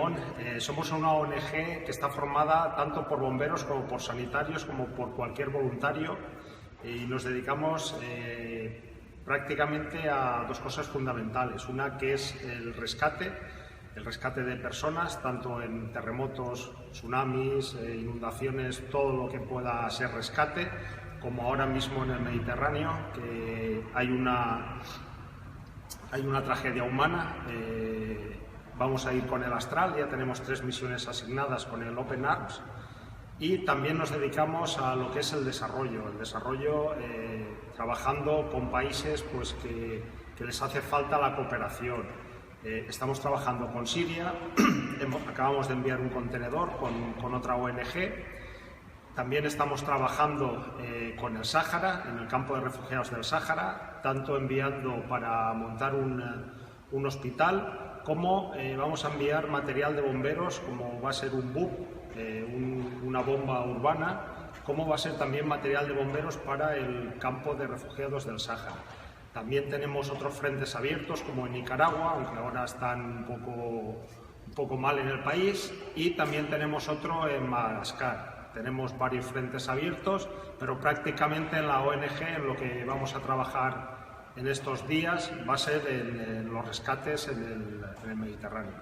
Limón. Somos una ONG que está formada tanto por bomberos como por sanitarios, como por cualquier voluntario, y nos dedicamos prácticamente a dos cosas fundamentales. Una que es el rescate de personas, tanto en terremotos, tsunamis, inundaciones, todo lo que pueda ser rescate, como ahora mismo en el Mediterráneo, que hay una tragedia humana. Vamos a ir con el Astral, ya tenemos 3 misiones asignadas con el Open Arms, y también nos dedicamos a lo que es el desarrollo trabajando con países pues, que les hace falta la cooperación. Estamos trabajando con Siria, acabamos de enviar un contenedor con otra ONG. También estamos trabajando con el Sáhara, en el campo de refugiados del Sáhara, tanto enviando para montar un hospital, como vamos a enviar material de bomberos, como va a ser un BUP, una bomba urbana, como va a ser también material de bomberos para el campo de refugiados del Sáhara. También tenemos otros frentes abiertos, como en Nicaragua, aunque ahora están un poco mal en el país, y también tenemos otro en Madagascar. Tenemos varios frentes abiertos, pero prácticamente en la ONG en lo que vamos a trabajar en estos días va a ser en los rescates en el Mediterráneo.